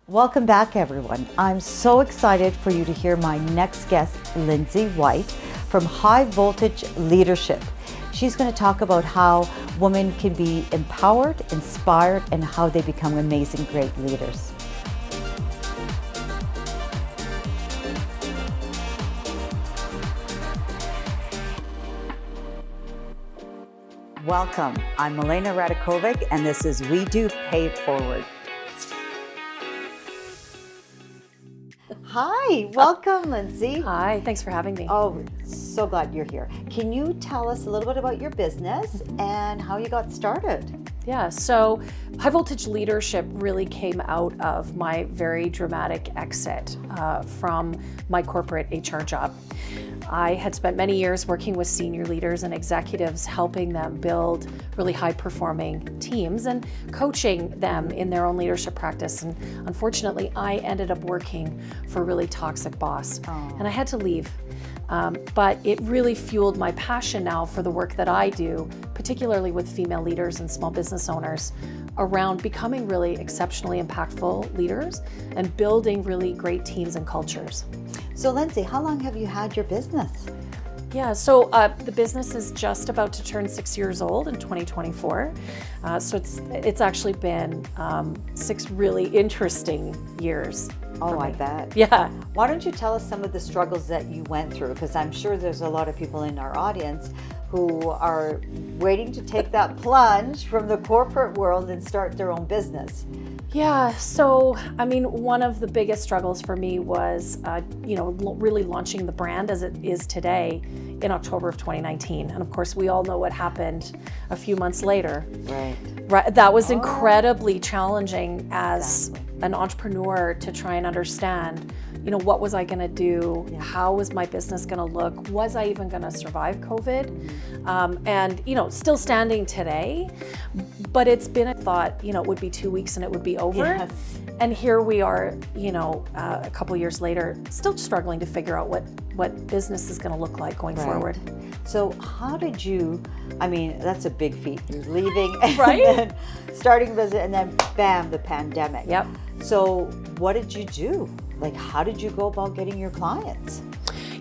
Welcome back, everyone. I'm so excited for you to hear my next guest, Lindsay White from High Voltage Leadership. She's going to talk about how women can be empowered, inspired, and how they become amazing, great leaders. Welcome. I'm Milena Radakovic, and this is WEDO Pay It Forward. Hi, welcome, Lindsay. Hi, thanks for having me. Oh, so glad you're here. Can you tell us a little bit about your business and how you got started? Yeah, so High Voltage Leadership really came out of my very dramatic exit from my corporate HR job. I had spent many years working with senior leaders and executives, helping them build really high-performing teams and coaching them in their own leadership practice. And unfortunately, I ended up working for a really toxic boss, and I had to leave. But it really fueled my passion now for the work that I do, particularly with female leaders and small business owners, around becoming really exceptionally impactful leaders and building really great teams and cultures. So Lindsay, how long have you had your business? Yeah, so the business is just about to turn 6 years old in 2024. So it's actually been 6 really interesting years. Oh, I bet. Yeah. Why don't you tell us some of the struggles that you went through? Because I'm sure there's a lot of people in our audience who are waiting to take that plunge from the corporate world and start their own business. Yeah, so I mean, one of the biggest struggles for me was, really launching the brand as it is today in October of 2019. And of course, we all know what happened a few months later. Right. That was incredibly challenging as an entrepreneur to try and understand, what was I going to do? Yeah. How was my business going to look? Was I even going to survive COVID? And, still standing today, but it's been a thought, it would be 2 weeks and it would be over. Yes. And here we are, a couple years later, still struggling to figure out what business is going to look like going forward. So how did you, that's a big feat. You're leaving and right? then starting a business and then bam, the pandemic. Yep. So what did you do? How did you go about getting your clients?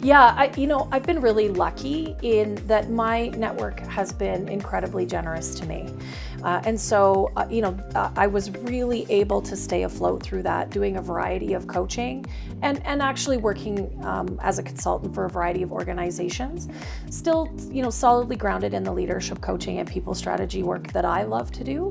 Yeah, I've been really lucky in that my network has been incredibly generous to me. And so, I was really able to stay afloat through that, doing a variety of coaching and actually working as a consultant for a variety of organizations. Still, solidly grounded in the leadership coaching and people strategy work that I love to do.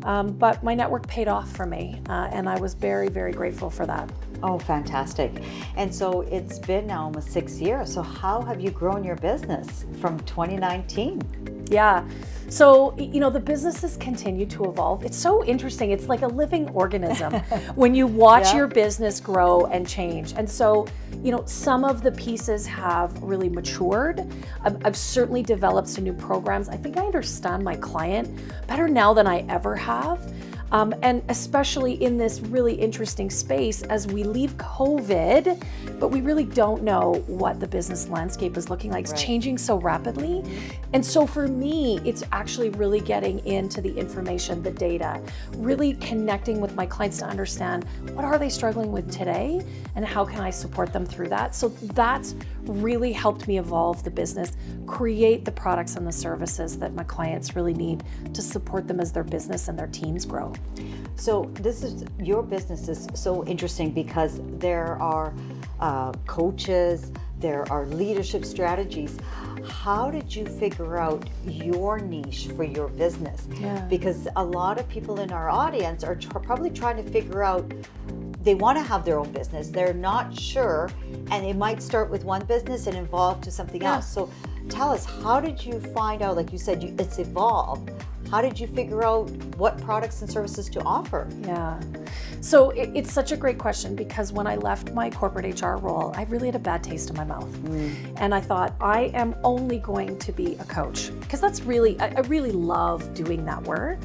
But my network paid off for me, and I was very, very grateful for that. Oh, fantastic. And so it's been now almost 6 years. So how have you grown your business from 2019? Yeah. So, the businesses continue to evolve. It's so interesting. It's like a living organism when you watch your business grow and change. And so, some of the pieces have really matured. I've certainly developed some new programs. I think I understand my client better now than I ever have. And especially in this really interesting space as we leave COVID, but we really don't know what the business landscape is looking like. It's changing so rapidly. And so for me, it's actually really getting into the information, the data, really connecting with my clients to understand what are they struggling with today and how can I support them through that. So that's really helped me evolve the business, create the products and the services that my clients really need to support them as their business and their teams grow. So your business is so interesting because there are coaches, there are leadership strategies. How did you figure out your niche for your business? Yeah. Because a lot of people in our audience are probably trying to figure out, they want to have their own business. They're not sure, and they might start with one business and evolve to something else. So tell us, how did you find out, like you said, it's evolved. How did you figure out what products and services to offer? Yeah. So it's such a great question because when I left my corporate HR role, I really had a bad taste in my mouth. And I thought, I am only going to be a coach because that's really, I really love doing that work.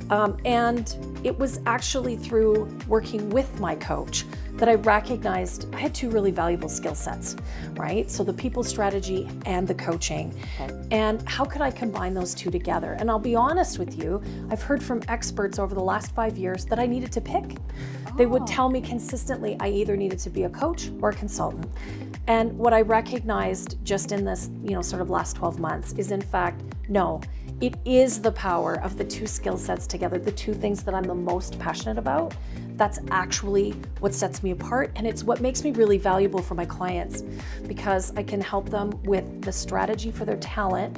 And it was actually through working with my coach that I recognized I had two really valuable skill sets, right? So the people strategy and the coaching. Okay. And how could I combine those two together? And I'll be honest with you, I've heard from experts over the last 5 years that I needed to pick. They would tell me consistently I either needed to be a coach or a consultant. And what I recognized just in this, sort of last 12 months is in fact, no, it is the power of the two skill sets together, the two things that I'm the most passionate about. That's actually what sets me apart, and it's what makes me really valuable for my clients, because I can help them with the strategy for their talent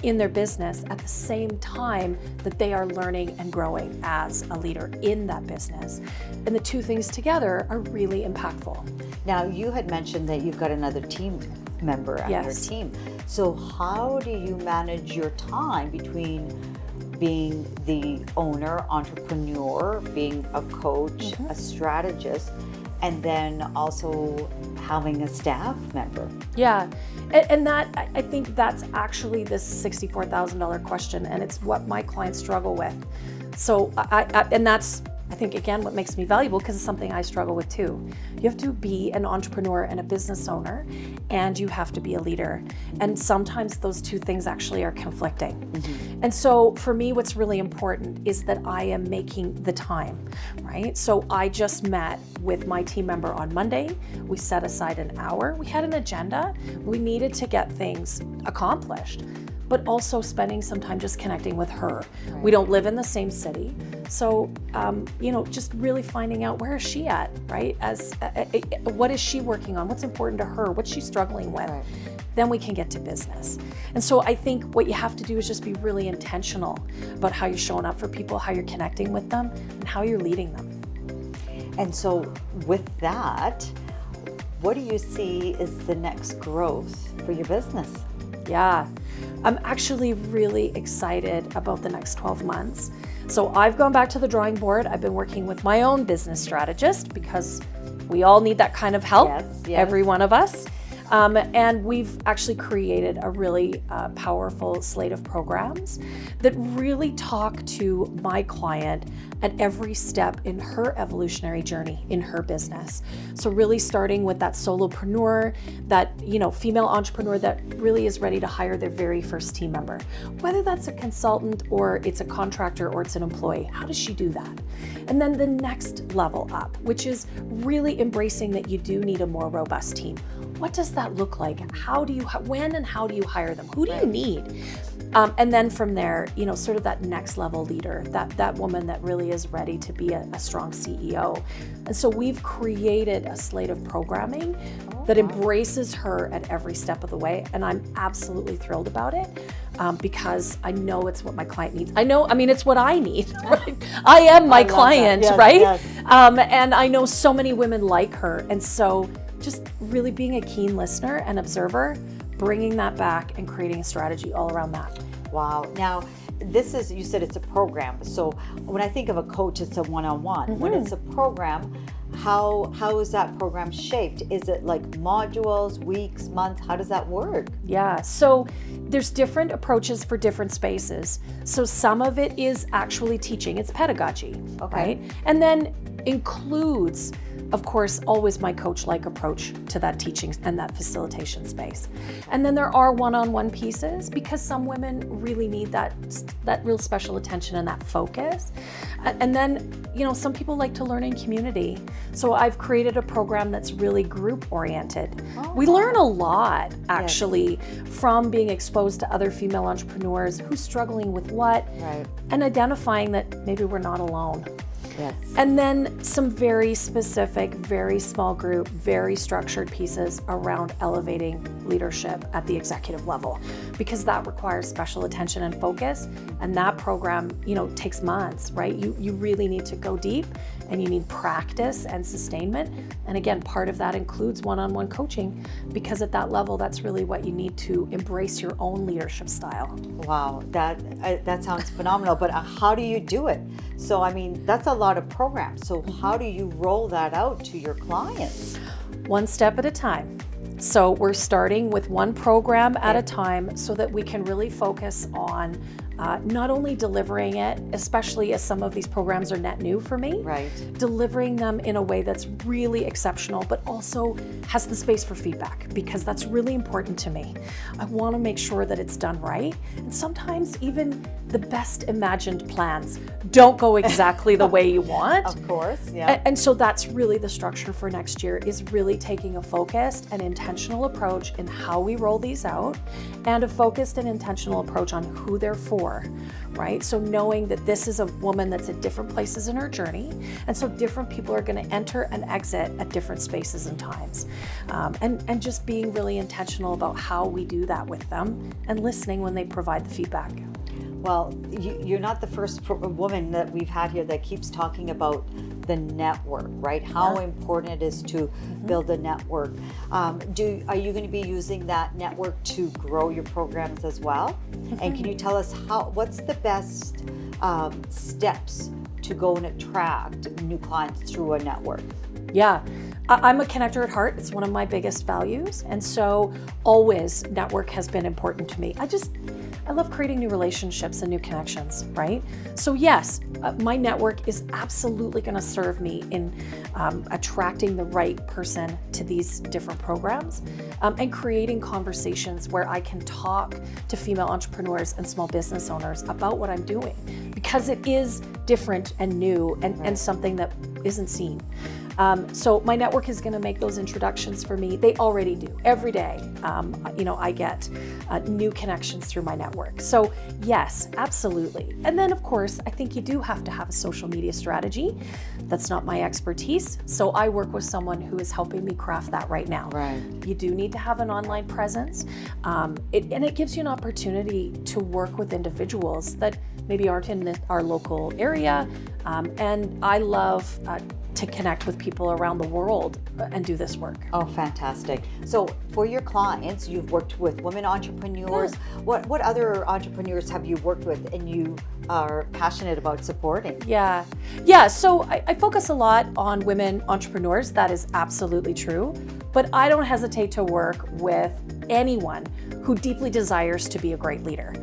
in their business at the same time that they are learning and growing as a leader in that business. And the two things together are really impactful. Now, you had mentioned that you've got another team member on your team. So how do you manage your time between being the owner, entrepreneur, being a coach, a strategist, and then also having a staff member? Yeah, and that, I think that's actually this $64,000 question, and it's what my clients struggle with. So, and that's, I think, again, what makes me valuable, because it's something I struggle with too. You have to be an entrepreneur and a business owner, and you have to be a leader. And sometimes those two things actually are conflicting. And so for me, what's really important is that I am making the time, right? So I just met with my team member on Monday. We set aside an hour. We had an agenda. We needed to get things accomplished, but also spending some time just connecting with her. We don't live in the same city. So, just really finding out, where is she at, right? What is she working on? What's important to her? What's she struggling with? Then we can get to business. And so I think what you have to do is just be really intentional about how you're showing up for people, how you're connecting with them, and how you're leading them. And so with that, what do you see is the next growth for your business? Yeah, I'm actually really excited about the next 12 months. So I've gone back to the drawing board. I've been working with my own business strategist, because we all need that kind of help, every one of us. And we've actually created a really powerful slate of programs that really talk to my client at every step in her evolutionary journey in her business. So really starting with that solopreneur, that female entrepreneur that really is ready to hire their very first team member, whether that's a consultant or it's a contractor or it's an employee. How does she do that? And then the next level up, which is really embracing that you do need a more robust team. What does that look like? When and how do you hire them? Who do you need? And then from there, sort of that next level leader, that woman that really is ready to be a strong CEO. And so we've created a slate of programming that embraces her at every step of the way. And I'm absolutely thrilled about it, because I know it's what my client needs. It's what I need, right? I am my client, right? And I know so many women like her. And so just really being a keen listener and observer, bringing that back and creating a strategy all around that. Wow. Now, you said it's a program. So when I think of a coach, it's a one-on-one. When it's a program, how is that program shaped? Is it like modules, weeks, months? How does that work? Yeah, so there's different approaches for different spaces. So some of it is actually teaching, it's pedagogy, right? And then includes, of course, always my coach-like approach to that teaching and that facilitation space. And then there are one-on-one pieces, because some women really need that real special attention and that focus. And then, some people like to learn in community. So I've created a program that's really group-oriented. We learn a lot, actually, from being exposed to other female entrepreneurs who's struggling with what, and identifying that maybe we're not alone. And then some very specific, very small group, very structured pieces around elevating leadership at the executive level, because that requires special attention and focus. And that program, takes months, right? You really need to go deep, and you need practice and sustainment. And again, part of that includes one-on-one coaching, because at that level, that's really what you need to embrace your own leadership style. Wow, that sounds phenomenal. But how do you do it? So, that's a lot of programs. So how do you roll that out to your clients? One step at a time. So we're starting with one program at a time, so that we can really focus on not only delivering it, especially as some of these programs are net new for me, Right. delivering them in a way that's really exceptional, but also has the space for feedback, because that's really important to me. I want to make sure that it's done right. And sometimes even the best imagined plans don't go exactly the way you want. Of course, yeah. And so that's really the structure for next year, is really taking a focused and intentional approach in how we roll these out, and a focused and intentional approach on who they're for, right? So knowing that this is a woman that's at different places in her journey, and so different people are going to enter and exit at different spaces and times. And just being really intentional about how we do that with them, and listening when they provide the feedback. Well, you're not the first woman that we've had here that keeps talking about the network, right? How important it is to build a network. Are you going to be using that network to grow your programs as well? And can you tell us what's the best steps to go and attract new clients through a network? Yeah, I'm a connector at heart. It's one of my biggest values. And so always network has been important to me. I love creating new relationships and new connections, right? So yes, my network is absolutely going to serve me in attracting the right person to these different programs, and creating conversations where I can talk to female entrepreneurs and small business owners about what I'm doing, because it is different and new and something that isn't seen. So my network is going to make those introductions for me. They already do every day. I get new connections through my network. So yes, absolutely. And then of course, I think you do have to have a social media strategy. That's not my expertise. So I work with someone who is helping me craft that right now. Right. You do need to have an online presence. And it gives you an opportunity to work with individuals that maybe aren't in our local area. And I love to connect with people around the world and do this work. Oh, fantastic. So for your clients, you've worked with women entrepreneurs. Yeah. What other entrepreneurs have you worked with and you are passionate about supporting? Yeah. So I focus a lot on women entrepreneurs. That is absolutely true. But I don't hesitate to work with anyone who deeply desires to be a great leader,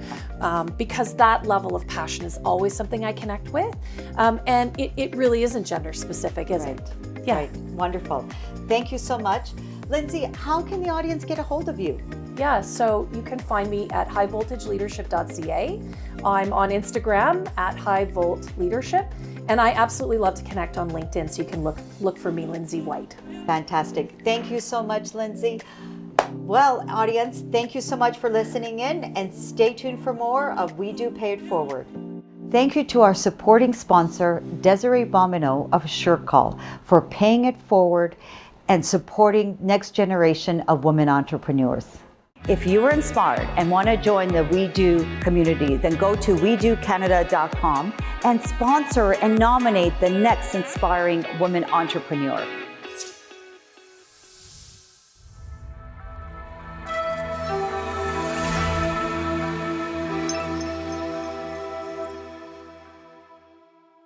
because that level of passion is always something I connect with. And it really isn't gender specific, is it? Yeah. Right. Wonderful. Thank you so much. Lindsay, how can the audience get a hold of you? Yeah, so you can find me at highvoltageleadership.ca. I'm on Instagram at highvoltleadership, and I absolutely love to connect on LinkedIn, so you can look for me, Lindsay White. Fantastic. Thank you so much, Lindsay. Well, audience, thank you so much for listening in, and stay tuned for more of WEDO Pay It Forward. Thank you to our supporting sponsor, Desiree Bomineau of SureCall, for paying it forward and supporting next generation of women entrepreneurs. If you are inspired and want to join the WeDo community, then go to WeDoCanada.com and sponsor and nominate the next inspiring woman entrepreneur.